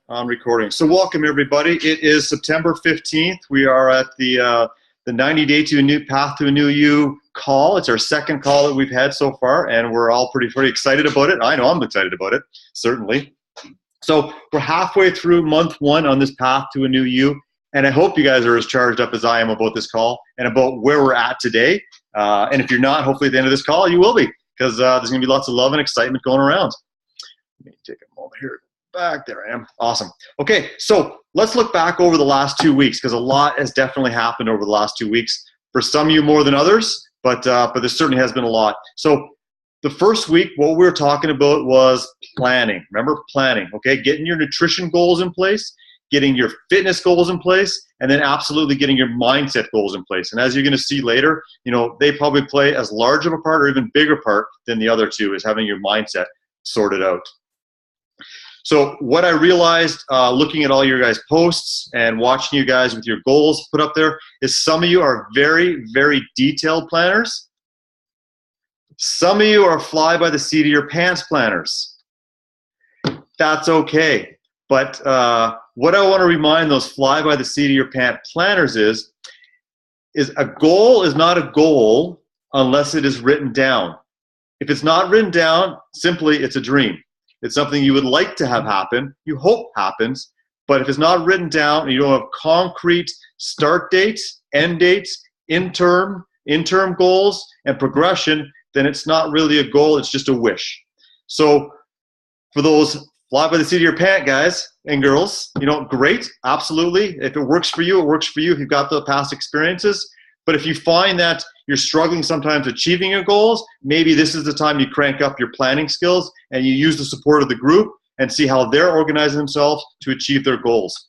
On recording. So welcome everybody. It is September 15th. We are at the 90-day to a new path to a new you call. It's our second call that we've had so far, and we're all pretty excited about it. I know I'm excited about it, certainly. So we're halfway through month one on this path to a new you, and I hope you guys are as charged up as I am about this call and about where we're at today. And if you're not, hopefully at the end of this call you will be, because there's going to be lots of love and excitement going around. Let me take a moment here. Back there I am. Awesome. Okay, so let's look back over the last 2 weeks, because a lot has definitely happened over the last 2 weeks. For some of you more than others, but there certainly has been a lot. So the first week, what we were talking about was planning. Remember, planning, okay? Getting your nutrition goals in place, getting your fitness goals in place, and then absolutely getting your mindset goals in place. And as you're going to see later, you know, they probably play as large of a part or even bigger part than the other two, is having your mindset sorted out. So what I realized looking at all your guys' posts and watching you guys with your goals put up there is some of you are very, very detailed planners. Some of you are fly by the seat of your pants planners. That's okay. But what I want to remind those fly by the seat of your pants planners is a goal is not a goal unless it is written down. If it's not written down, simply it's a dream. It's something you would like to have happen, you hope happens, but if it's not written down and you don't have concrete start dates, end dates, interim goals, and progression, then it's not really a goal, it's just a wish. So for those fly by the seat of your pants guys and girls, you know, great, absolutely. If it works for you, it works for you if you've got the past experiences. But if you find that you're struggling sometimes achieving your goals, maybe this is the time you crank up your planning skills and you use the support of the group and see how they're organizing themselves to achieve their goals.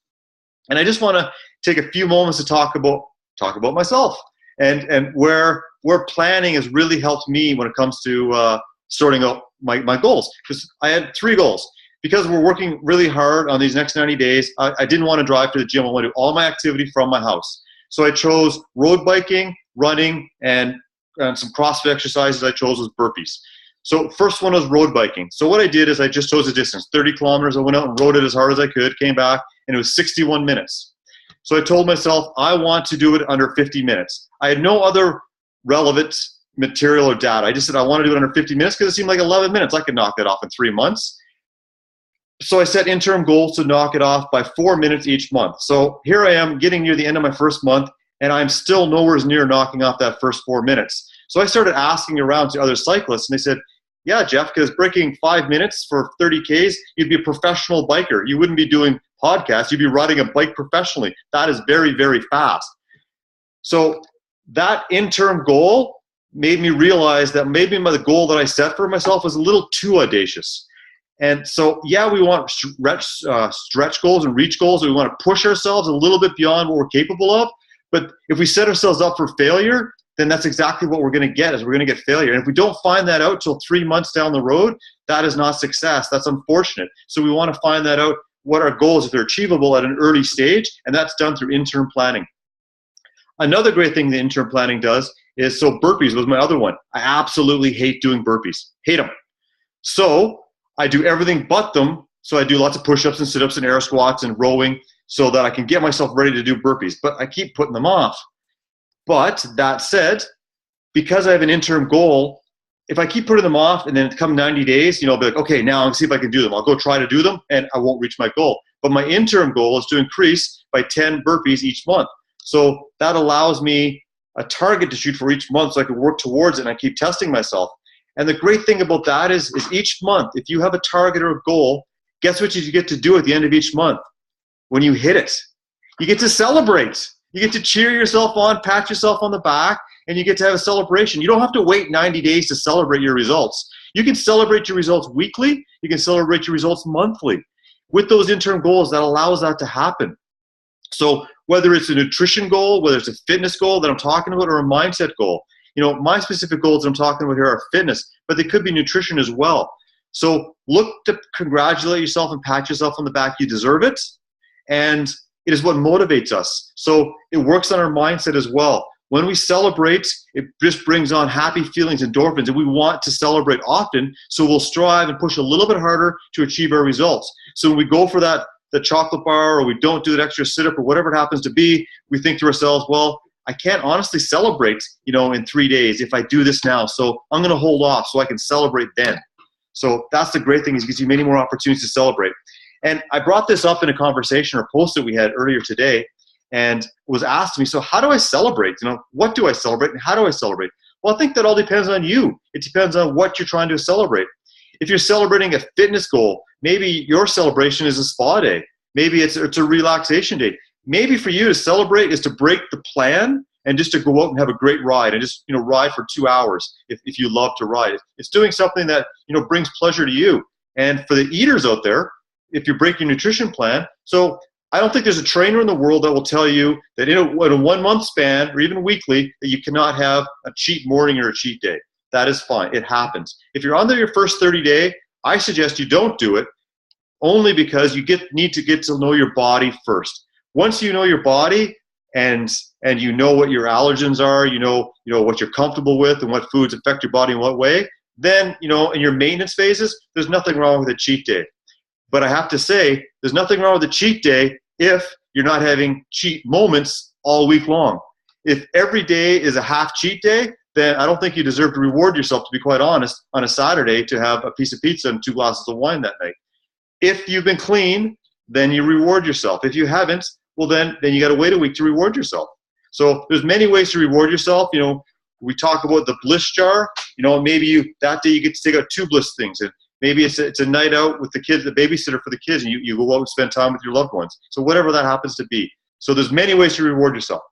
And I just want to take a few moments to talk about myself and where planning has really helped me when it comes to sorting out my goals. Because I had 3 goals. Because we're working really hard on these next 90 days, I didn't want to drive to the gym. I want to do all my activity from my house. So I chose road biking, running, and some CrossFit exercises I chose was burpees. So first one was road biking. So what I did is I just chose a distance, 30 kilometers. I went out and rode it as hard as I could, came back, and it was 61 minutes. So I told myself I want to do it under 50 minutes. I had no other relevant material or data. I just said I want to do it under 50 minutes because it seemed like 11 minutes. I could knock that off in 3 months. So I set interim goals to knock it off by 4 minutes each month. So here I am getting near the end of my first month, and I'm still nowhere near knocking off that first 4 minutes. So I started asking around to other cyclists, and they said, yeah, Jeff, because breaking 5 minutes for 30 Ks, you'd be a professional biker. You wouldn't be doing podcasts. You'd be riding a bike professionally. That is very, very fast. So that interim goal made me realize that maybe the goal that I set for myself was a little too audacious. And so, yeah, we want stretch goals and reach goals, and we want to push ourselves a little bit beyond what we're capable of. But if we set ourselves up for failure, then that's exactly what we're going to get, is we're going to get failure. And if we don't find that out till 3 months down the road, that is not success. That's unfortunate. So we want to find that out, what our goals, if they're achievable at an early stage, and that's done through interim planning. Another great thing the interim planning does is, so burpees was my other one. I absolutely hate doing burpees. Hate them. So I do everything but them. So I do lots of push-ups and sit-ups and air squats and rowing so that I can get myself ready to do burpees. But I keep putting them off. But that said, because I have an interim goal, if I keep putting them off and then come 90 days, you know, I'll be like, okay, now I'll see if I can do them. I'll go try to do them and I won't reach my goal. But my interim goal is to increase by 10 burpees each month. So that allows me a target to shoot for each month so I can work towards it and I keep testing myself. And the great thing about that is each month, if you have a target or a goal, guess what you get to do at the end of each month? When you hit it, you get to celebrate. You get to cheer yourself on, pat yourself on the back, and you get to have a celebration. You don't have to wait 90 days to celebrate your results. You can celebrate your results weekly. You can celebrate your results monthly. With those interim goals, that allows that to happen. So whether it's a nutrition goal, whether it's a fitness goal that I'm talking about, or a mindset goal, you know, my specific goals that I'm talking about here are fitness, but they could be nutrition as well. So look to congratulate yourself and pat yourself on the back. You deserve it. And it is what motivates us. So it works on our mindset as well. When we celebrate, it just brings on happy feelings, endorphins, and we want to celebrate often, so we'll strive and push a little bit harder to achieve our results. So when we go for that the chocolate bar, or we don't do that extra sit-up, or whatever it happens to be, we think to ourselves, well, I can't honestly celebrate, in 3 days if I do this now. So I'm going to hold off so I can celebrate then. So that's the great thing, is it gives you many more opportunities to celebrate. And I brought this up in a conversation or post that we had earlier today, and was asked me, so how do I celebrate? What do I celebrate and how do I celebrate? Well, I think that all depends on you. It depends on what you're trying to celebrate. If you're celebrating a fitness goal, maybe your celebration is a spa day. Maybe it's a relaxation day. Maybe for you to celebrate is to break the plan and just to go out and have a great ride and just, ride for 2 hours if you love to ride. It's doing something that, brings pleasure to you. And for the eaters out there, if you break your nutrition plan, so I don't think there's a trainer in the world that will tell you that in a 1 month span or even weekly that you cannot have a cheat morning or a cheat day. That is fine. It happens. If you're under your first 30 day, I suggest you don't do it, only because you need to get to know your body first. Once you know your body and you know what your allergens are, you know what you're comfortable with and what foods affect your body in what way, then, in your maintenance phases, there's nothing wrong with a cheat day. But I have to say, there's nothing wrong with a cheat day if you're not having cheat moments all week long. If every day is a half cheat day, then I don't think you deserve to reward yourself, to be quite honest, on a Saturday to have a piece of pizza and 2 glasses of wine that night. If you've been clean, then you reward yourself. If you haven't, well, then you got to wait a week to reward yourself. So there's many ways to reward yourself. We talk about the bliss jar. Maybe that day you get to take out 2 bliss things, and maybe it's a night out with the kids, the babysitter for the kids, and you go out and spend time with your loved ones. So whatever that happens to be. So there's many ways to reward yourself,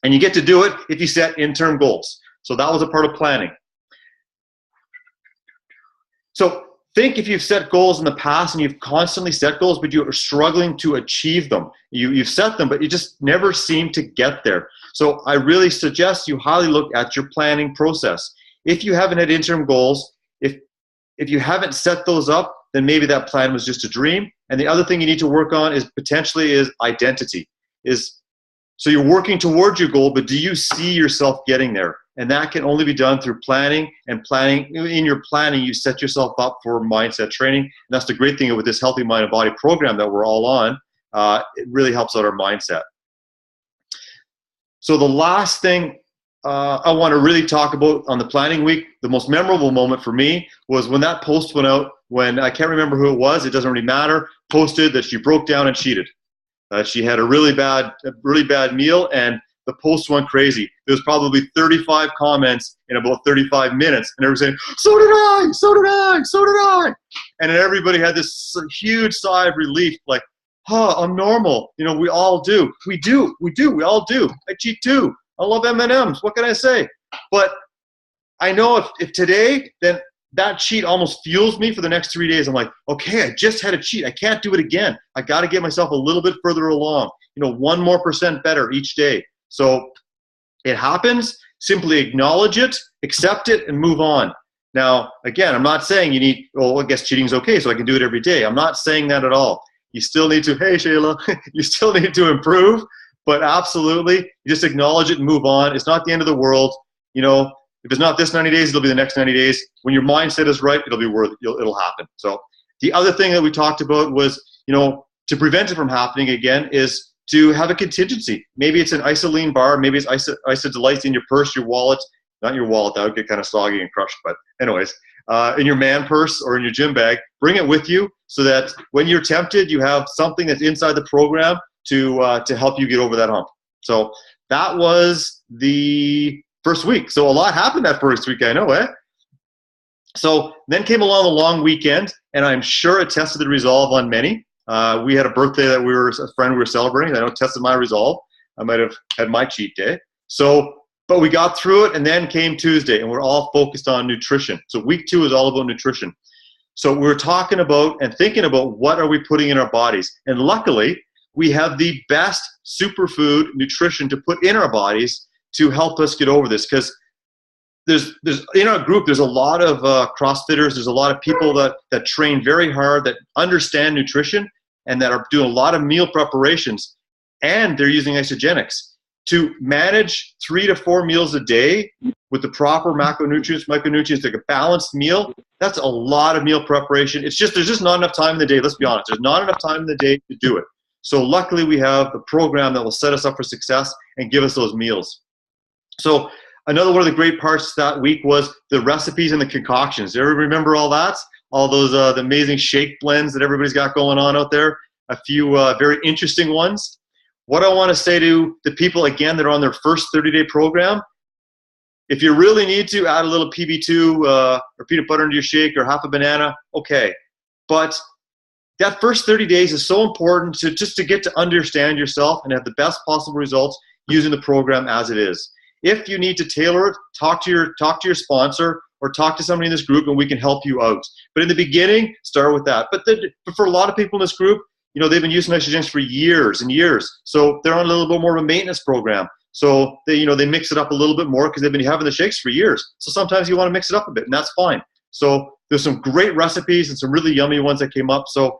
and you get to do it if you set interim goals. So that was a part of planning. So think if you've set goals in the past and you've constantly set goals, but you're struggling to achieve them. You've set them, but you just never seem to get there. So I really suggest you highly look at your planning process. If you haven't had interim goals, if you haven't set those up, then maybe that plan was just a dream. And the other thing you need to work on is identity. So you're working towards your goal, but do you see yourself getting there? And that can only be done through planning, and planning. In your planning, you set yourself up for mindset training. And that's the great thing with this Healthy Mind and Body program that we're all on. It really helps out our mindset. So the last thing I want to really talk about on the planning week, the most memorable moment for me was when that post went out, when I can't remember who it was, it doesn't really matter, posted that she broke down and cheated. She had a really bad meal, and the post went crazy. There was probably 35 comments in about 35 minutes, and everyone saying, so did I, so did I, so did I. And then everybody had this huge sigh of relief, like, I'm normal. We all do. We all do. I cheat too. I love M&Ms. What can I say? But I know if today, then that cheat almost fuels me for the next 3 days. I'm like, okay, I just had a cheat. I can't do it again. I got to get myself a little bit further along. 1% more better each day. So it happens. Simply acknowledge it, accept it, and move on. Now, again, I'm not saying you need, I guess cheating's okay, so I can do it every day. I'm not saying that at all. You still need to, hey, Shayla, you still need to improve. But absolutely, you just acknowledge it and move on. It's not the end of the world. If it's not this 90 days, it'll be the next 90 days. When your mindset is right, it'll happen. So the other thing that we talked about was, to prevent it from happening again is to have a contingency. Maybe it's an isoline bar. Maybe it's Isodelites in your purse, your wallet. Not your wallet. That would get kind of soggy and crushed. But anyways, in your man purse or in your gym bag, bring it with you so that when you're tempted, you have something that's inside the program to help you get over that hump. So that was the first week. So a lot happened that first week, I know, eh? So then came along the long weekend, and I'm sure it tested the resolve on many. We had a birthday that a friend we were celebrating. I know it tested my resolve. I might have had my cheat day. But we got through it, and then came Tuesday, and we're all focused on nutrition. So week 2 is all about nutrition. So we're talking about and thinking about what are we putting in our bodies. And luckily, we have the best superfood nutrition to put in our bodies to help us get over this. Because there's in our group, there's a lot of CrossFitters, there's a lot of people that train very hard, that understand nutrition, and that are doing a lot of meal preparations, and they're using isogenics to manage 3 to 4 meals a day with the proper macronutrients, micronutrients, like a balanced meal, that's a lot of meal preparation. It's just, there's just not enough time in the day. Let's be honest. There's not enough time in the day to do it. So luckily we have the program that will set us up for success and give us those meals. So another one of the great parts that week was the recipes and the concoctions. Do you remember all that? All those the amazing shake blends that everybody's got going on out there. A few very interesting ones. What I want to say to the people, again, that are on their first 30-day program, if you really need to, add a little PB2 or peanut butter into your shake or half a banana, okay. But that first 30 days is so important to just to get to understand yourself and have the best possible results using the program as it is. If you need to tailor it, talk to your sponsor or talk to somebody in this group and we can help you out. But in the beginning, start with that. But for a lot of people in this group, you know, they've been using nitrogens for years and years. So they're on a little bit more of a maintenance program. So they mix it up a little bit more because they've been having the shakes for years. So sometimes you want to mix it up a bit, and that's fine. So there's some great recipes and some really yummy ones that came up. So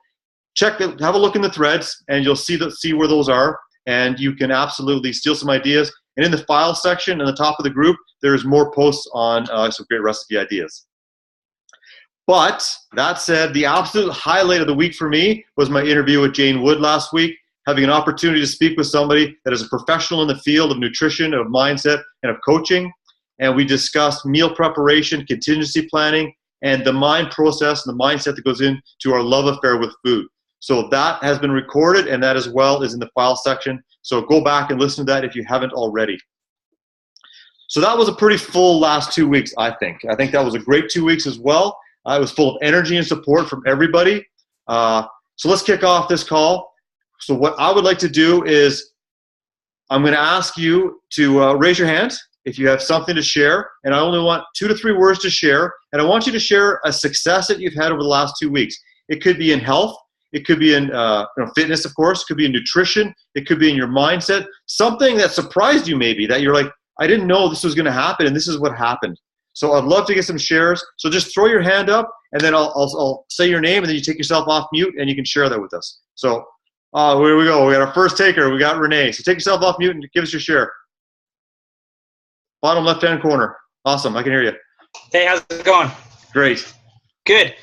have a look in the threads, and you'll see where those are, and you can absolutely steal some ideas. And in the file section, in the top of the group, there's more posts on some great recipe ideas. But that said, the absolute highlight of the week for me was my interview with Jane Wood last week, having an opportunity to speak with somebody that is a professional in the field of nutrition, of mindset, and of coaching. And we discussed meal preparation, contingency planning, and the mind process and the mindset that goes into our love affair with food. So that has been recorded, and that as well is in the file section. So go back and listen to that if you haven't already. So that was a pretty full last 2 weeks, I think. I think that was a great 2 weeks as well. It was full of energy and support from everybody. So let's kick off this call. So what I would like to do is I'm going to ask you to raise your hand if you have something to share. And I only want 2 to 3 words to share. And I want you to share a success that you've had over the last 2 weeks. It could be in health. It could be in fitness, of course. It could be in nutrition. It could be in your mindset. Something that surprised you maybe, that you're like, I didn't know this was going to happen, and this is what happened. So I'd love to get some shares. So just throw your hand up, and then I'll say your name, and then you take yourself off mute, and you can share that with us. So here we go. We got our first taker. We got Renee. So take yourself off mute and give us your share. Bottom left-hand corner. Awesome. I can hear you. Hey, how's it going? Great. Good.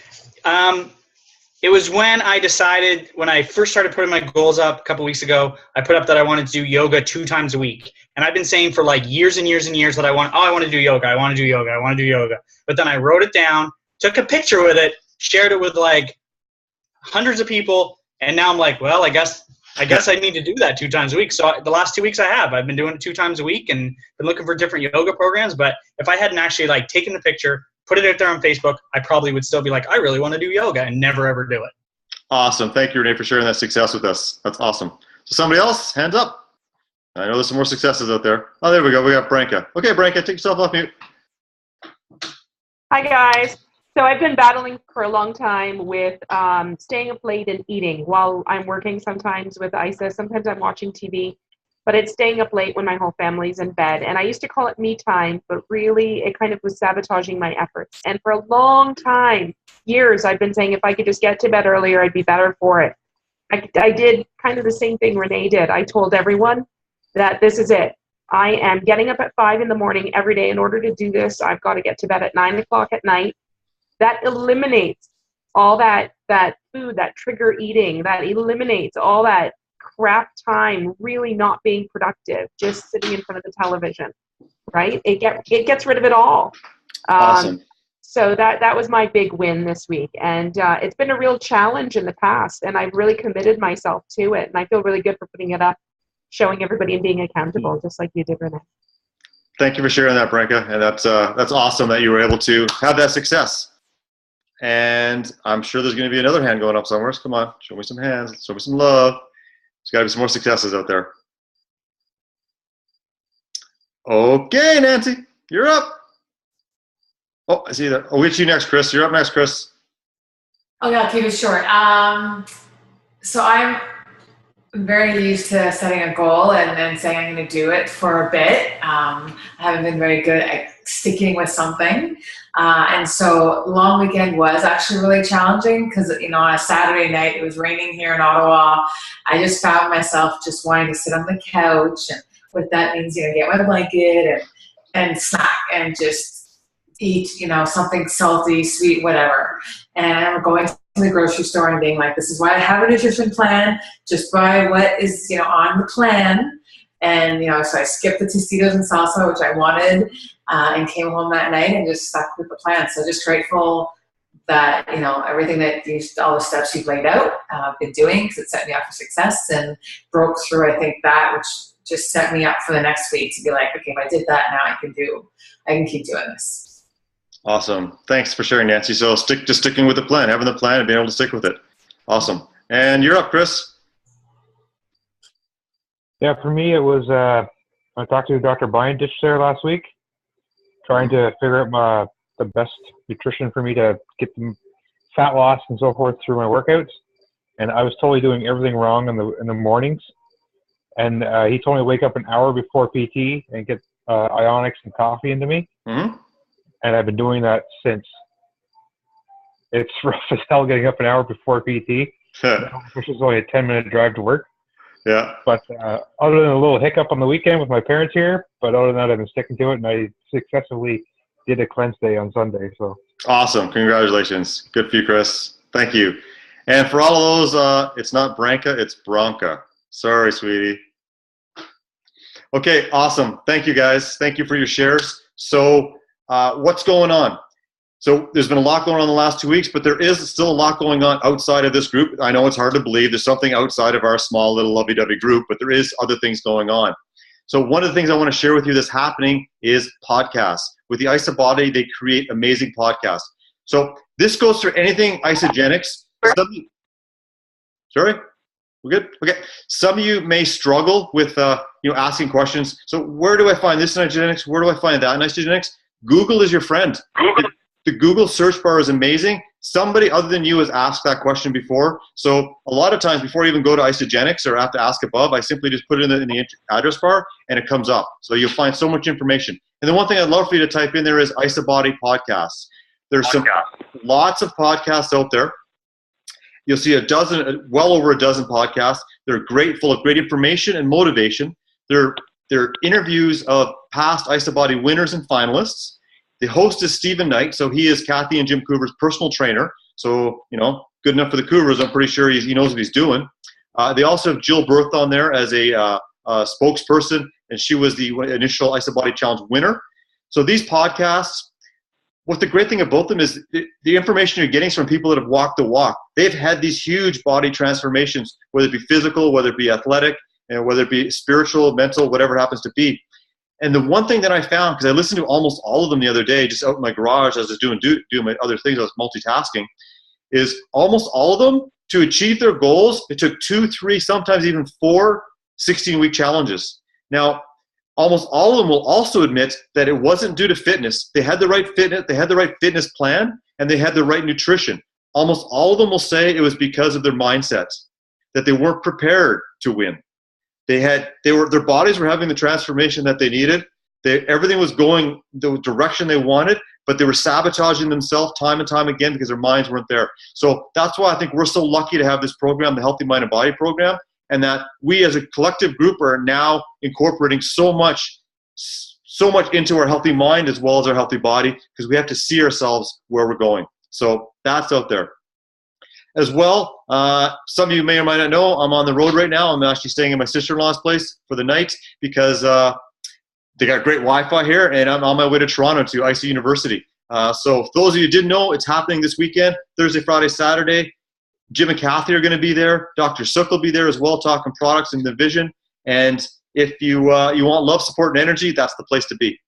It was when I decided, when I first started putting my goals up a couple weeks ago, I put up that I wanted to do yoga 2 times a week. And I've been saying for like years and years and years that I want to do yoga. I want to do yoga. I want to do yoga. But then I wrote it down, took a picture with it, shared it with like hundreds of people. And now I'm like, well, I guess I need to do that 2 times a week. So the last 2 weeks I've been doing it 2 times a week and been looking for different yoga programs. But if I hadn't actually like taken the picture, put it out there on Facebook, I probably would still be like, I really want to do yoga and never ever do it. Awesome. Thank you, Renee, for sharing that success with us. That's awesome. So somebody else, hands up. I know there's some more successes out there. Oh, there we go. We got Branka. Okay, Branka, take yourself off mute. Hi, guys. So I've been battling for a long time with staying up late and eating while I'm working, sometimes with ISA. Sometimes I'm watching TV. But it's staying up late when my whole family's in bed. And I used to call it me time, but really it kind of was sabotaging my efforts. And for a long time, years, I've been saying if I could just get to bed earlier, I'd be better for it. I did kind of the same thing Renee did. I told everyone that this is it. I am getting up at 5 in the morning every day. In order to do this, I've got to get to bed at 9 o'clock at night. That eliminates all that food, that trigger eating. That eliminates all that crap time really not being productive, just sitting in front of the television, right? It gets rid of it all. Awesome. So that was my big win this week. And it's been a real challenge in the past, and I've really committed myself to it. And I feel really good for putting it up, showing everybody and being accountable, just like you did, Renee. Thank you for sharing that, Branka. And that's awesome that you were able to have that success. And I'm sure there's going to be another hand going up somewhere. So come on, show me some hands. Show me some love. There's got to be some more successes out there. Okay, Nancy, you're up. Oh, I see you there. I'll get you next, Chris. You're up next, Chris. Okay, I'll keep it short. So I'm very used to setting a goal and then saying I'm going to do it for a bit. I haven't been very good at sticking with something. And so long weekend was actually really challenging because, on a Saturday night, it was raining here in Ottawa. I just found myself just wanting to sit on the couch. And what that means, get my blanket and snack and just eat, something salty, sweet, whatever. And we're going to the grocery store and being like, this is why I have a nutrition plan. Just buy what is, on the plan. And, so I skipped the Tostitos and salsa, which I wanted, and came home that night and just stuck with the plan. So just grateful that, everything all the steps you've laid out, I've been doing, because it set me up for success and broke through, I think, that, which just set me up for the next week to be like, okay, if I did that, now I can keep doing this. Awesome. Thanks for sharing, Nancy. So sticking with the plan, having the plan and being able to stick with it. Awesome. And you're up, Chris. Yeah, for me, it was, I talked to Dr. Bindich there last week, trying to figure out the best nutrition for me to get the fat loss and so forth through my workouts. And I was totally doing everything wrong in the mornings. And he told me to wake up an hour before PT and get ionics and coffee into me. Mm-hmm. And I've been doing that since. It's rough as hell getting up an hour before PT, which is only a 10-minute drive to work. Yeah. But other than a little hiccup on the weekend with my parents here, but other than that, I've been sticking to it, and I successfully did a cleanse day on Sunday. So awesome. Congratulations. Good for you, Chris. Thank you. And for all of those, it's not Branca, it's Bronca. Sorry, sweetie. Okay, awesome. Thank you, guys. Thank you for your shares. So what's going on? So there's been a lot going on the last 2 weeks, but there is still a lot going on outside of this group. I know it's hard to believe there's something outside of our small little lovey-dovey group, but there is other things going on. So one of the things I want to share with you that's happening is podcasts. With the IsaBody, they create amazing podcasts. So this goes for anything isogenics. Sorry? We're good? Okay. Some of you may struggle with asking questions. So where do I find this in isogenics? Where do I find that in isogenics? Google is your friend. The Google search bar is amazing. Somebody other than you has asked that question before. So a lot of times before I even go to isogenics or have to ask above, I simply just put it in the address bar and it comes up. So you'll find so much information. And the one thing I'd love for you to type in there is IsaBody podcasts. There's lots of podcasts out there. You'll see well over a dozen podcasts. They're great, full of great information and motivation. They're interviews of past IsaBody winners and finalists. The host is Stephen Knight, so he is Kathy and Jim Coover's personal trainer. So, good enough for the Coovers. I'm pretty sure he knows what he's doing. They also have Jill Berth on there as a spokesperson, and she was the initial IsaBody Challenge winner. So these podcasts, what the great thing about them is the information you're getting is from people that have walked the walk. They've had these huge body transformations, whether it be physical, whether it be athletic, and whether it be spiritual, mental, whatever it happens to be. And the one thing that I found, because I listened to almost all of them the other day, just out in my garage as I was doing my other things, I was multitasking, is almost all of them, to achieve their goals, it took 2, 3, sometimes even 4 16-week challenges. Now, almost all of them will also admit that it wasn't due to fitness. They had the right fitness, they had the right fitness plan, and they had the right nutrition. Almost all of them will say it was because of their mindset, that they weren't prepared to win. Their bodies were having the transformation that they needed. Everything was going the direction they wanted, but they were sabotaging themselves time and time again because their minds weren't there. So that's why I think we're so lucky to have this program, the Healthy Mind and Body program, and that we as a collective group are now incorporating so much into our healthy mind as well as our healthy body, because we have to see ourselves where we're going. So that's out there. As well, some of you may or might not know, I'm on the road right now. I'm actually staying in my sister-in-law's place for the night because they got great Wi-Fi here, and I'm on my way to Toronto to ISA University. So for those of you who didn't know, it's happening this weekend, Thursday, Friday, Saturday. Jim and Kathy are going to be there. Dr. Sook will be there as well, talking products and the vision. And if you want love, support, and energy, that's the place to be.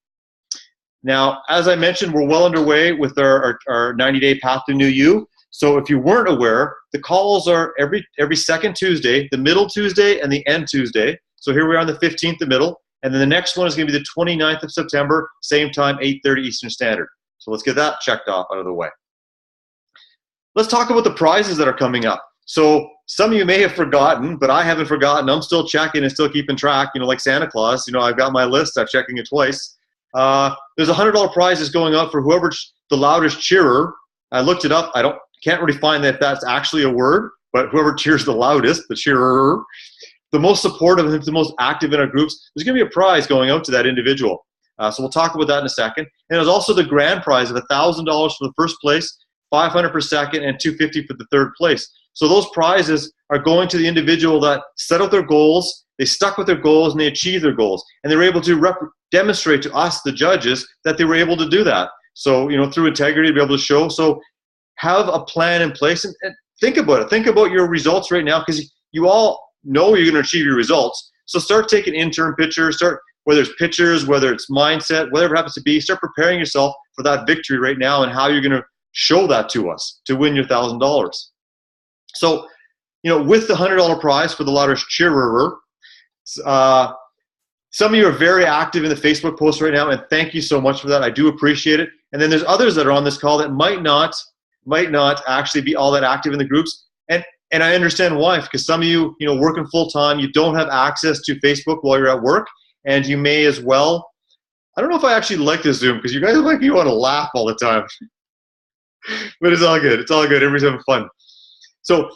Now, as I mentioned, we're well underway with our 90-day Path to New You. So if you weren't aware, the calls are every second Tuesday, the middle Tuesday, and the end Tuesday. So here we are on the 15th, the middle. And then the next one is going to be the 29th of September, same time, 8:30 Eastern Standard. So let's get that checked off out of the way. Let's talk about the prizes that are coming up. So some of you may have forgotten, but I haven't forgotten. I'm still checking and still keeping track, like Santa Claus. I've got my list. I'm checking it twice. There's $100 prizes going up for whoever's the loudest cheerer. I looked it up. Can't really find that that's actually a word, but whoever cheers the loudest, the cheerer, the most supportive, the most active in our groups, there's going to be a prize going out to that individual. So we'll talk about that in a second. And there's also the grand prize of $1,000 for the first place, $500 for second, and $250 for the third place. So those prizes are going to the individual that set out their goals, they stuck with their goals, and they achieved their goals. And they were able to demonstrate to us, the judges, that they were able to do that. So, through integrity, to be able to show. So have a plan in place and think about it. Think about your results right now, because you all know you're going to achieve your results. So start taking interim pictures, whether it's pictures, whether it's mindset, whatever it happens to be, start preparing yourself for that victory right now and how you're going to show that to us to win your $1,000. So, with the $100 prize for the loudest cheerer, some of you are very active in the Facebook post right now, and thank you so much for that. I do appreciate it. And then there's others that are on this call that might not actually be all that active in the groups. And I understand why, because some of you, working full time, you don't have access to Facebook while you're at work, and you may as well. I don't know if I actually like this Zoom, because you guys want to laugh all the time. But it's all good. It's all good. Everybody's having fun. So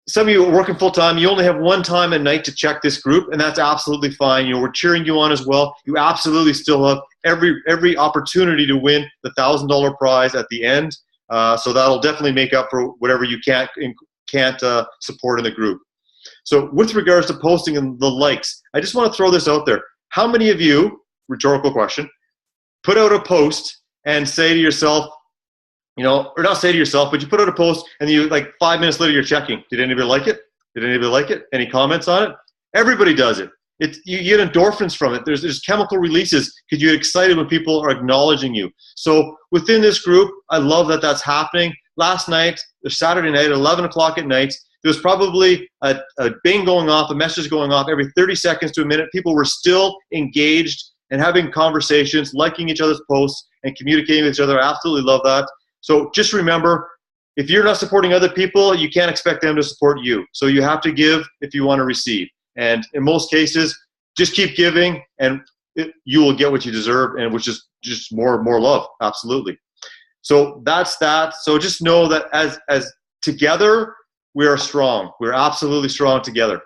some of you are working full time. You only have one time at night to check this group, and that's absolutely fine. We're cheering you on as well. You absolutely still have every opportunity to win the $1,000 prize at the end. So that'll definitely make up for whatever you can't support in the group. So with regards to posting and the likes, I just want to throw this out there. How many of you, rhetorical question, put out a post and say to yourself, or not say to yourself, but you put out a post and you, 5 minutes later, you're checking. Did anybody like it? Did anybody like it? Any comments on it? Everybody does it. You get endorphins from it. There's chemical releases because you get excited when people are acknowledging you. So within this group, I love that that's happening. Last night, or Saturday night, at 11 o'clock at night, there was probably a bing going off, a message going off every 30 seconds to a minute. People were still engaged and having conversations, liking each other's posts and communicating with each other. I absolutely love that. So just remember, if you're not supporting other people, you can't expect them to support you. So you have to give if you want to receive. And in most cases, just keep giving, and you will get what you deserve, and which is just more love. Absolutely. So that's that. So just know that as together, we are strong. We're absolutely strong together.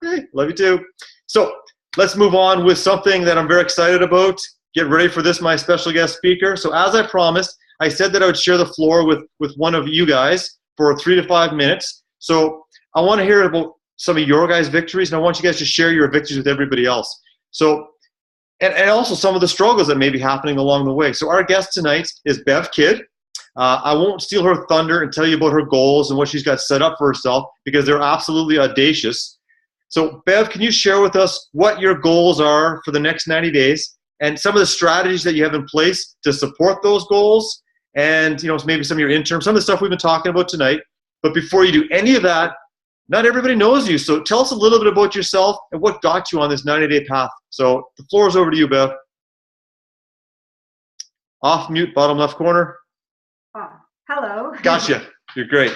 Okay, love you too. So let's move on with something that I'm very excited about. Get ready for this, my special guest speaker. So as I promised, I said that I would share the floor with one of you guys for 3 to 5 minutes. So I want to hear about some of your guys' victories, and I want you guys to share your victories with everybody else. So, and also some of the struggles that may be happening along the way. So our guest tonight is Bev Kidd. I won't steal her thunder and tell you about her goals and what she's got set up for herself, because they're absolutely audacious. So Bev, can you share with us what your goals are for the next 90 days and some of the strategies that you have in place to support those goals? And maybe some of your interim, some of the stuff we've been talking about tonight. But before you do any of that, not everybody knows you. So tell us a little bit about yourself and what got you on this 90-day path. So the floor is over to you, Bev. Off mute, bottom left corner. Oh, hello. Gotcha. You're great.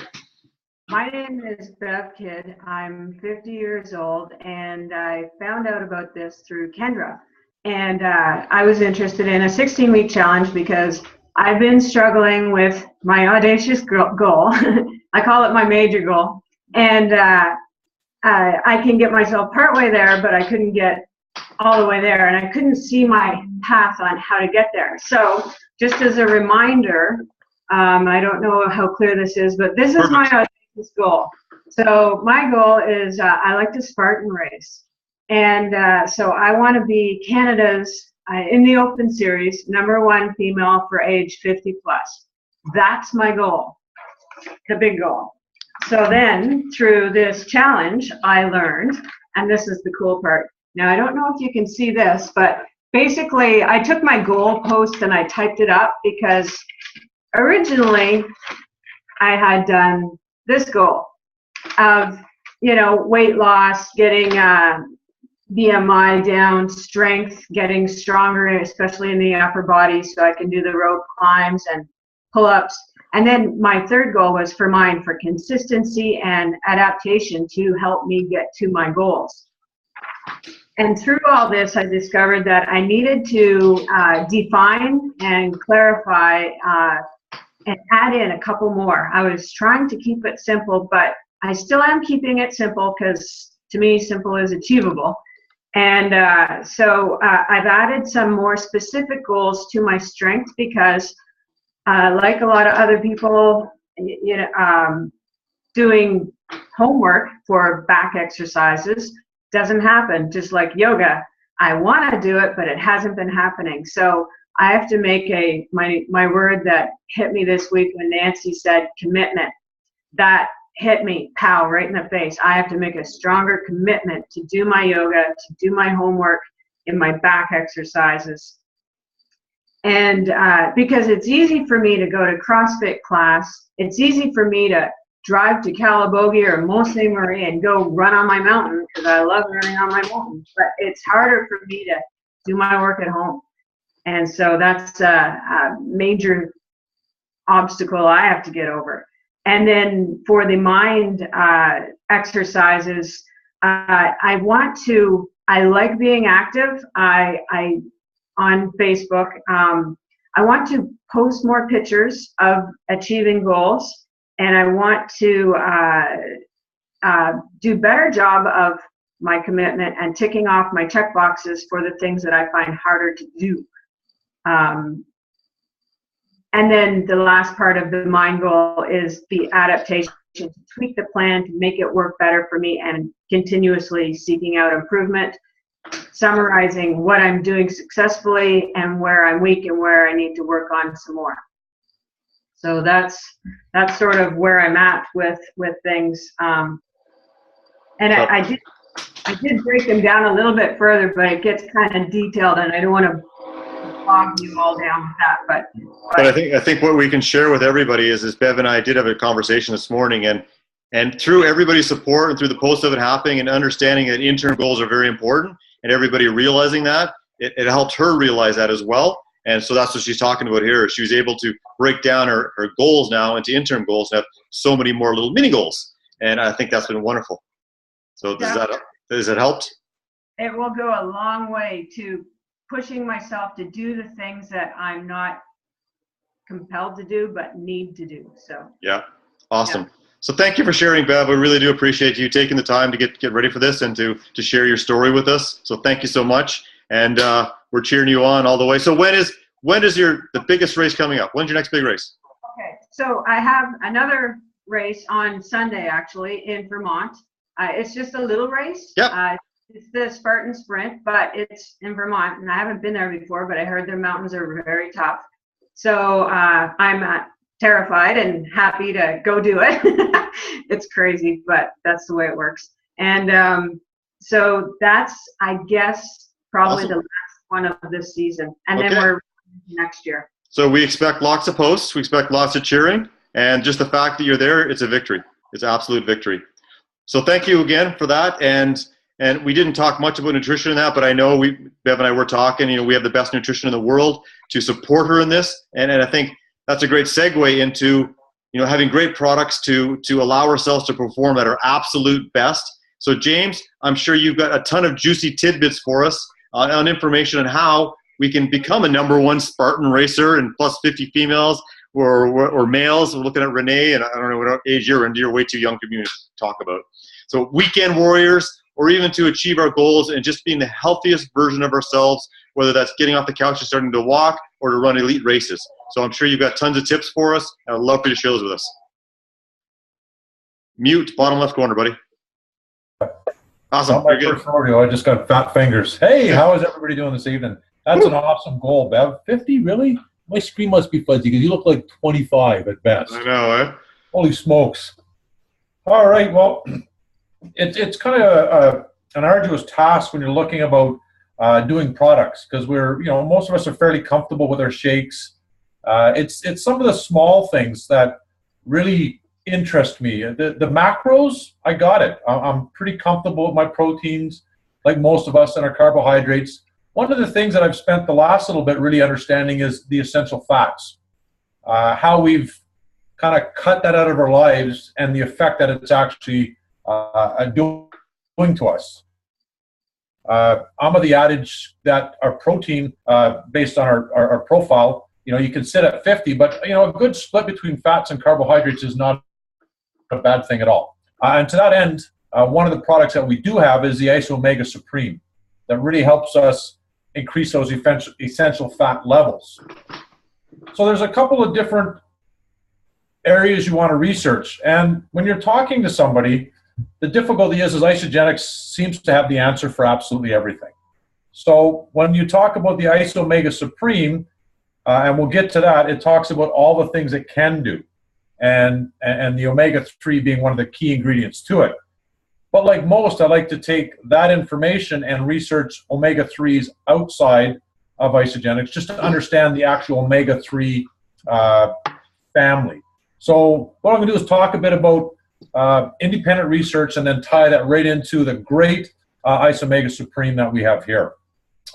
My name is Bev Kidd. I'm 50 years old, and I found out about this through Kendra. And I was interested in a 16-week challenge because I've been struggling with my audacious goal. I call it my major goal. And I can get myself partway there, but I couldn't get all the way there. And I couldn't see my path on how to get there. So just as a reminder, I don't know how clear this is, but this is my audacious goal. So my goal is I like to Spartan race. And so I want to be Canada's, in the Open Series, #1 female for age 50 plus. That's my goal, the big goal. So then through this challenge, I learned, and this is the cool part. Now, I don't know if you can see this, but basically I took my goal post and I typed it up because originally I had done this goal of, weight loss, getting BMI down, strength, getting stronger, especially in the upper body, so I can do the rope climbs and pull-ups. And then my third goal was for consistency and adaptation to help me get to my goals. And through all this, I discovered that I needed to define and clarify and add in a couple more. I was trying to keep it simple, but I still am keeping it simple because to me, simple is achievable. And so I've added some more specific goals to my strength because, like a lot of other people, doing homework for back exercises doesn't happen. Just like yoga, I want to do it, but it hasn't been happening. So I have to make my word that hit me this week when Nancy said commitment. That hit me, pow, right in the face. I have to make a stronger commitment to do my yoga, to do my homework in my back exercises. And because it's easy for me to go to CrossFit class, it's easy for me to drive to Calabogie or Mont Saint Marie and go run on my mountain because I love running on my mountain. But it's harder for me to do my work at home. And so that's a major obstacle I have to get over. And then for the mind exercises, I like being active. On Facebook, I want to post more pictures of achieving goals, and I want to do better job of my commitment and ticking off my check boxes for the things that I find harder to do. And then the last part of the mind goal is the adaptation, to tweak the plan to make it work better for me and continuously seeking out improvement, summarizing what I'm doing successfully and where I'm weak and where I need to work on some more. So that's sort of where I'm at with things. And I did break them down a little bit further, but it gets kind of detailed, and I don't want to bog you all down with that. But I think what we can share with everybody is Bev and I did have a conversation this morning, and through everybody's support and through the post of it happening and understanding that interim goals are very important and everybody realizing that, it helped her realize that as well. And so that's what she's talking about here. She was able to break down her goals now into interim goals and have so many more little mini goals. And I think that's been wonderful. So has it helped? It will go a long way to pushing myself to do the things that I'm not compelled to do but need to do. So yeah, awesome. Yeah. So thank you for sharing, Bev. We really do appreciate you taking the time to get ready for this and to share your story with us. So thank you so much, and we're cheering you on all the way. So when is the biggest race coming up? When's your next big race? Okay, so I have another race on Sunday actually in Vermont. It's just a little race. Yep. It's the Spartan Sprint, but it's in Vermont, and I haven't been there before, but I heard their mountains are very tough. So I'm terrified and happy to go do it. It's crazy, but that's the way it works. And so that's, I guess, probably awesome. The last one of this season. And then we're next year. So we expect lots of posts. We expect lots of cheering. And just the fact that you're there, it's a victory. It's absolute victory. So thank you again for that. And we didn't talk much about nutrition in that, but I know Bev and I were talking, we have the best nutrition in the world to support her in this. And I think that's a great segue into, having great products to allow ourselves to perform at our absolute best. So James, I'm sure you've got a ton of juicy tidbits for us on information on how we can become a #1 Spartan racer and plus 50 females or males. We're looking at Renee, and I don't know what age you're in. You're way too young for me to talk about. So weekend warriors, or even to achieve our goals and just being the healthiest version of ourselves, whether that's getting off the couch and starting to walk or to run elite races. So I'm sure you've got tons of tips for us, and I'd love for you to share those with us. Mute, bottom left corner, buddy. Awesome. Not my first rodeo. I just got fat fingers. Hey, how is everybody doing this evening? That's an awesome goal, Bev. 50, really? My screen must be fuzzy because you look like 25 at best. I know, eh? Holy smokes. All right, well, it's kind of an arduous task when you're looking about doing products because most of us are fairly comfortable with our shakes. It's some of the small things that really interest me. The macros, I got it. I'm pretty comfortable with my proteins, like most of us, and our carbohydrates. One of the things that I've spent the last little bit really understanding is the essential fats, how we've kind of cut that out of our lives and the effect that it's actually doing to us. I'm of the adage that our protein, based on our profile, you can sit at 50, but a good split between fats and carbohydrates is not a bad thing at all. And to that end, one of the products that we do have is the Iso Omega Supreme that really helps us increase those essential fat levels. So there's a couple of different areas you want to research. And when you're talking to somebody, the difficulty is Isogenics seems to have the answer for absolutely everything. So when you talk about the Iso Omega Supreme, and we'll get to that, it talks about all the things it can do, and the omega-3 being one of the key ingredients to it. But like most, I like to take that information and research omega-3s outside of Isogenics just to understand the actual omega-3 family. So what I'm going to do is talk a bit about independent research and then tie that right into the great Iso Omega Supreme that we have here.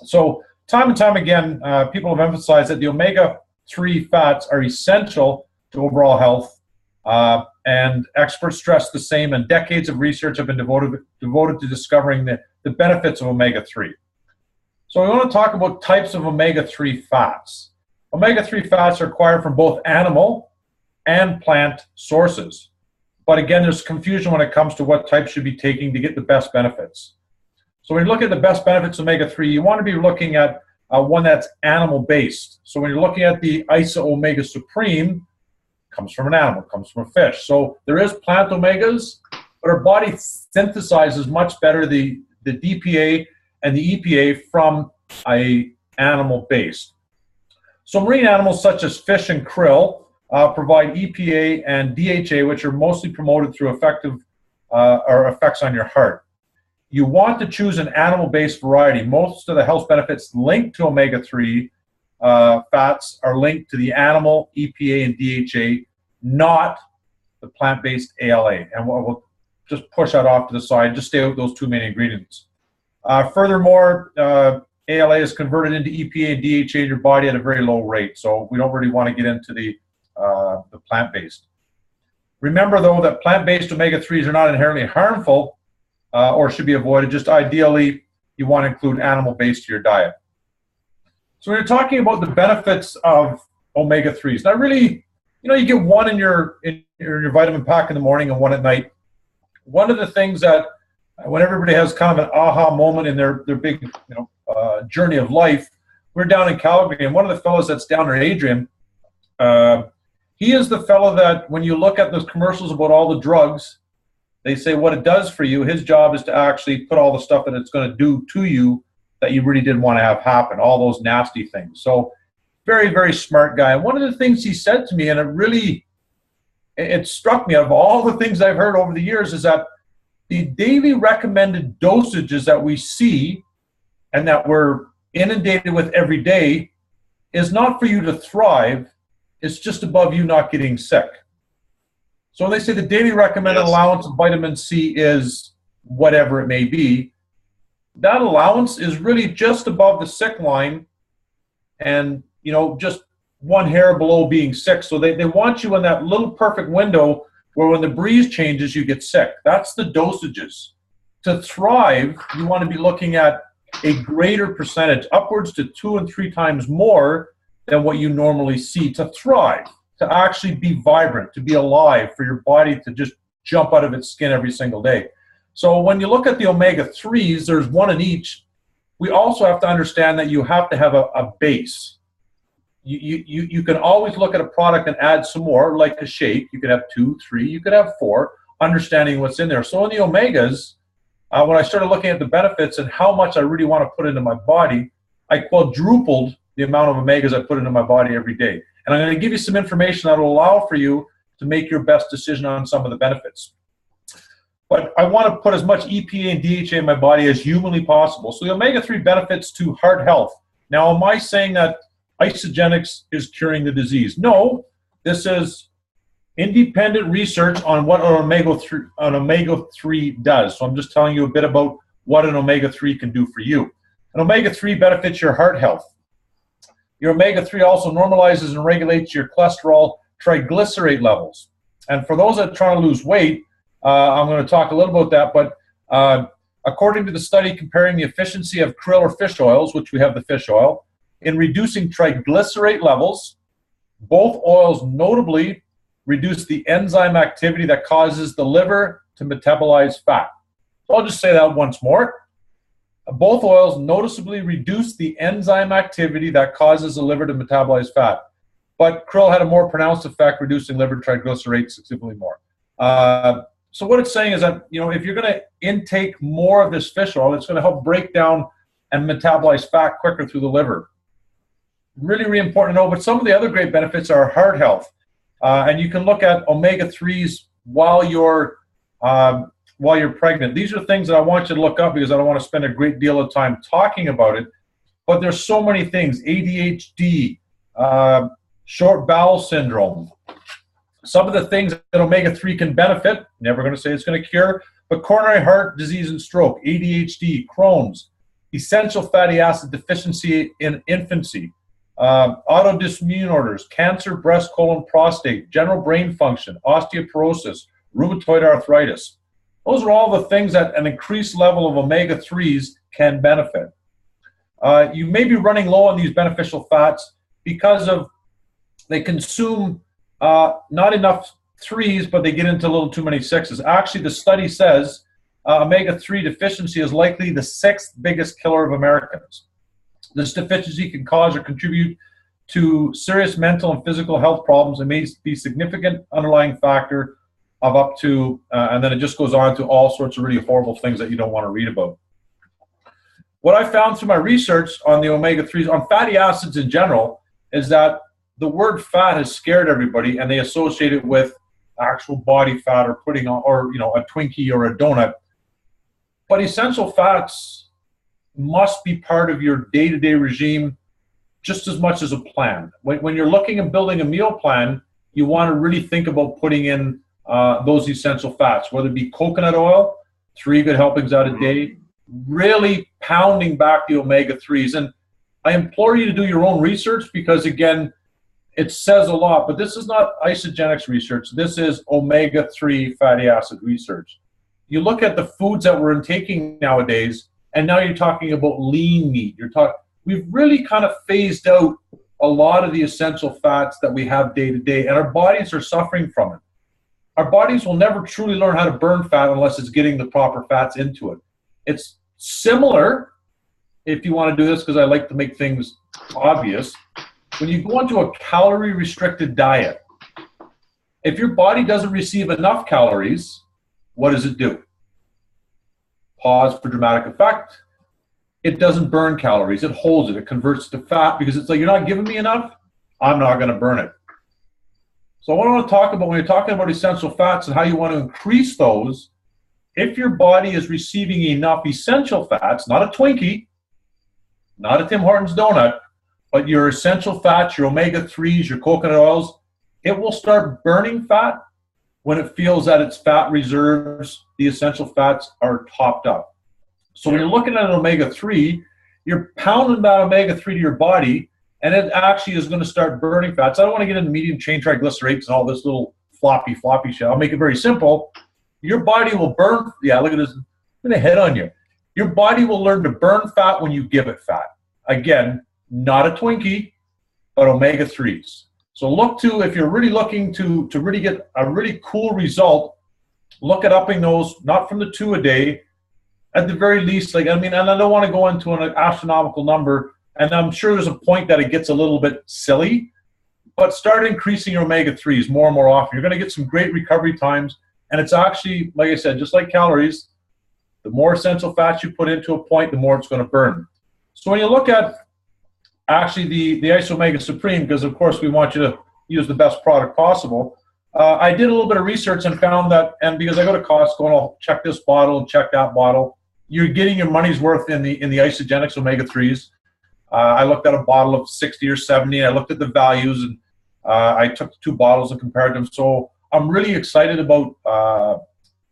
So time and time again, people have emphasized that the omega-3 fats are essential to overall health, and experts stress the same, and decades of research have been devoted to discovering the benefits of omega-3. So we want to talk about types of omega-3 fats. Omega-3 fats are acquired from both animal and plant sources. But again, there's confusion when it comes to what types should be taking to get the best benefits. So when you look at the best benefits of omega-3, you want to be looking at one that's animal-based. So when you're looking at the Iso Omega Supreme, it comes from an animal, it comes from a fish. So there is plant omegas, but our body synthesizes much better the DPA and the EPA from a animal-based. So marine animals such as fish and krill provide EPA and DHA, which are mostly promoted through effective or effects on your heart. You want to choose an animal-based variety. Most of the health benefits linked to omega-3 fats are linked to the animal EPA and DHA, not the plant-based ALA. And we'll just push that off to the side. Just stay with those two main ingredients. Furthermore, ALA is converted into EPA and DHA in your body at a very low rate, so we don't really want to get into the plant-based. Remember, though, that plant-based omega-3s are not inherently harmful or should be avoided. Just ideally, you want to include animal-based to your diet. So when you're talking about the benefits of omega-3s, now really, you get one in your vitamin pack in the morning and one at night. One of the things that when everybody has kind of an aha moment in their big journey of life, we're down in Calgary, and one of the fellows that's down there, Adrian, he is the fellow that when you look at those commercials about all the drugs, they say what it does for you. His job is to actually put all the stuff that it's going to do to you that you really didn't want to have happen, all those nasty things. So very, very smart guy. And one of the things he said to me, and it struck me, out of all the things I've heard over the years, is that the daily recommended dosages that we see and that we're inundated with every day is not for you to thrive. It's just above you not getting sick. So when they say the daily recommended allowance of vitamin C is whatever it may be, that allowance is really just above the sick line and, just one hair below being sick. So they want you in that little perfect window where when the breeze changes, you get sick. That's the dosages. To thrive, you want to be looking at a greater percentage, upwards to 2 and 3 times more than what you normally see to thrive, to actually be vibrant, to be alive, for your body to just jump out of its skin every single day. So when you look at the omega-3s, there's one in each. We also have to understand that you have to have a base. You can always look at a product and add some more, like a shake. You could have 2, 3, you could have 4, understanding what's in there. So in the omegas, when I started looking at the benefits and how much I really want to put into my body, I quadrupled the amount of omegas I put into my body every day. And I'm going to give you some information that will allow for you to make your best decision on some of the benefits. But I want to put as much EPA and DHA in my body as humanly possible. So the omega-3 benefits to heart health. Now, am I saying that Isogenics is curing the disease? No, this is independent research on what an omega-3 does. So I'm just telling you a bit about what an omega-3 can do for you. An omega-3 benefits your heart health. Your omega-3 also normalizes and regulates your cholesterol triglyceride levels. And for those that are trying to lose weight, I'm going to talk a little about that, but according to the study comparing the efficiency of krill or fish oils, which we have the fish oil, in reducing triglyceride levels, both oils notably reduce the enzyme activity that causes the liver to metabolize fat. So I'll just say that once more. Both oils noticeably reduce the enzyme activity that causes the liver to metabolize fat. But krill had a more pronounced effect, reducing liver triglycerides significantly more. So what it's saying is that, if you're going to intake more of this fish oil, it's going to help break down and metabolize fat quicker through the liver. Really, really important to know. But some of the other great benefits are heart health. And you can look at omega-3s while you're pregnant. These are things that I want you to look up because I don't want to spend a great deal of time talking about it. But there's so many things: ADHD, short bowel syndrome. Some of the things that omega-3 can benefit, never going to say it's going to cure, but coronary heart disease and stroke, ADHD, Crohn's, essential fatty acid deficiency in infancy, autoimmune disorders, cancer, breast, colon, prostate, general brain function, osteoporosis, rheumatoid arthritis. Those are all the things that an increased level of omega-3s can benefit. You may be running low on these beneficial fats because of they consume not enough 3s, but they get into a little too many 6s. Actually, the study says omega-3 deficiency is likely the 6th biggest killer of Americans. This deficiency can cause or contribute to serious mental and physical health problems and may be a significant underlying factor of up to, and then it just goes on to all sorts of really horrible things that you don't want to read about. What I found through my research on the omega-3s, on fatty acids in general, is that the word fat has scared everybody, and they associate it with actual body fat or putting on, or a Twinkie or a donut. But essential fats must be part of your day-to-day regime just as much as a plan. When you're looking at building a meal plan, you want to really think about putting in those essential fats, whether it be coconut oil, 3 good helpings out a day, really pounding back the omega-3s. And I implore you to do your own research because, again, it says a lot, but this is not isogenics research. This is omega-3 fatty acid research. You look at the foods that we're taking nowadays, and now you're talking about lean meat. We've really kind of phased out a lot of the essential fats that we have day to day, and our bodies are suffering from it. Our bodies will never truly learn how to burn fat unless it's getting the proper fats into it. It's similar, if you want to do this, because I like to make things obvious. When you go into a calorie-restricted diet, if your body doesn't receive enough calories, what does it do? Pause for dramatic effect. It doesn't burn calories. It holds it. It converts it to fat because it's like, you're not giving me enough, I'm not going to burn it. So what I want to talk about when you're talking about essential fats and how you want to increase those, if your body is receiving enough essential fats, not a Twinkie, not a Tim Hortons donut, but your essential fats, your omega-3s, your coconut oils, it will start burning fat when it feels that its fat reserves, the essential fats, are topped up. So when you're looking at an omega-3, you're pounding that omega-3 to your body, and it actually is going to start burning fats. I don't want to get into medium chain triglycerides and all this little floppy shit. I'll make it very simple. Your body will burn, yeah, look at this, I'm going to hit on you. Your body will learn to burn fat when you give it fat. Again, not a Twinkie, but omega-3s. So look to, if you're really looking to really get a really cool result, look at upping those, not from the 2 a day, at the very least, and I don't want to go into an astronomical number, and I'm sure there's a point that it gets a little bit silly, but start increasing your omega-3s more and more often. You're going to get some great recovery times, and it's actually, like I said, just like calories, the more essential fats you put into a point, the more it's going to burn. So when you look at actually the Ice Omega Supreme, because of course we want you to use the best product possible, I did a little bit of research and found that, and because I go to Costco and I'll check this bottle and check that bottle, you're getting your money's worth in the Isogenics Omega-3s. I looked at a bottle of 60 or 70, and I looked at the values, and I took 2 bottles and compared them. So I'm really excited about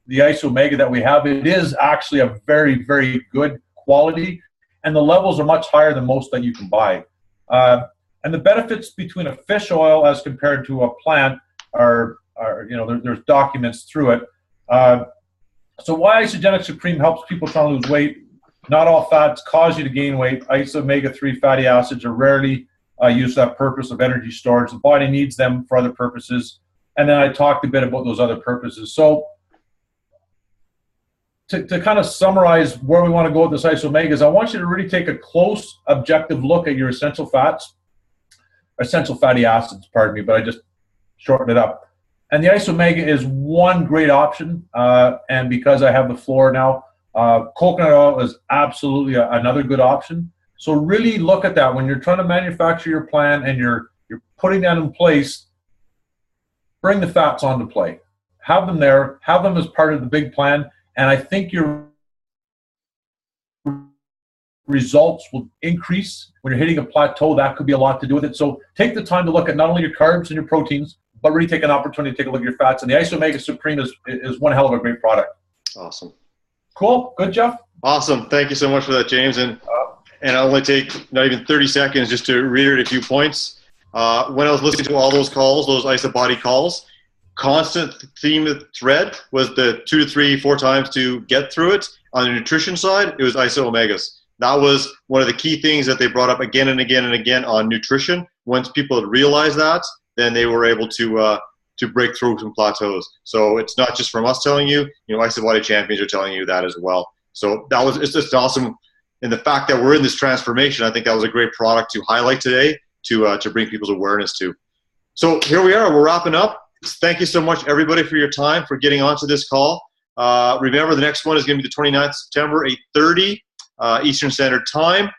the Ice Omega that we have. It is actually a very, very good quality, and the levels are much higher than most that you can buy. And the benefits between a fish oil as compared to a plant are there's documents through it. So why Isogenic Supreme helps people trying to lose weight? Not all fats cause you to gain weight. Ice omega-3 fatty acids are rarely used for that purpose of energy storage. The body needs them for other purposes. And then I talked a bit about those other purposes. So to kind of summarize where we want to go with this isomegas, I want you to really take a close, objective look at your essential fats, essential fatty acids, pardon me, but I just shortened it up. And the isomega is one great option. And because I have the floor now, coconut oil is absolutely another good option. So really look at that when you're trying to manufacture your plan and you're putting that in place. Bring the fats onto play. Have them there. Have them as part of the big plan. And I think your results will increase when you're hitting a plateau. That could be a lot to do with it. So take the time to look at not only your carbs and your proteins, but really take an opportunity to take a look at your fats. And the Isomega Supreme is one hell of a great product. Awesome. Cool. Good, Jeff. Awesome. Thank you so much for that, James. And I'll only take not even 30 seconds just to reiterate a few points. When I was listening to all those calls, those IsoBody calls, constant theme thread was the 2 to 3, 4 times to get through it. On the nutrition side, it was iso omegas. That was one of the key things that they brought up again and again and again on nutrition. Once people had realized that, then they were able to break through some plateaus. So it's not just from us telling you, IsoBody champions are telling you that as well. So it's just awesome. And the fact that we're in this transformation, I think that was a great product to highlight today to bring people's awareness to. So here we are, we're wrapping up. Thank you so much, everybody, for your time, for getting onto this call. Remember, the next one is going to be the 29th of September, 8:30 Eastern Standard Time.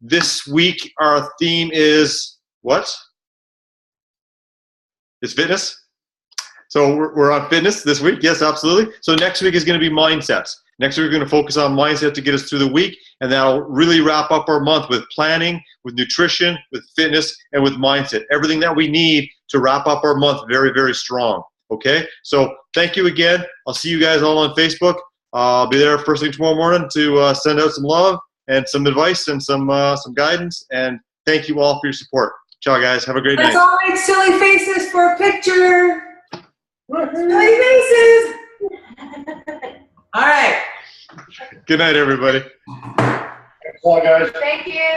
This week, our theme is what? It's fitness. So we're on fitness this week. Yes, absolutely. So next week is going to be mindset. Next week, we're going to focus on mindset to get us through the week, and that'll really wrap up our month with planning, with nutrition, with fitness, and with mindset. Everything that we need to wrap up our month very, very strong. Okay? So thank you again. I'll see you guys all on Facebook. I'll be there first thing tomorrow morning to send out some love and some advice and some guidance. And thank you all for your support. Ciao, guys. Have a great night. Let's all make silly faces for a picture. Silly faces. All right. Good night, everybody. Thanks a lot, guys. Thank you.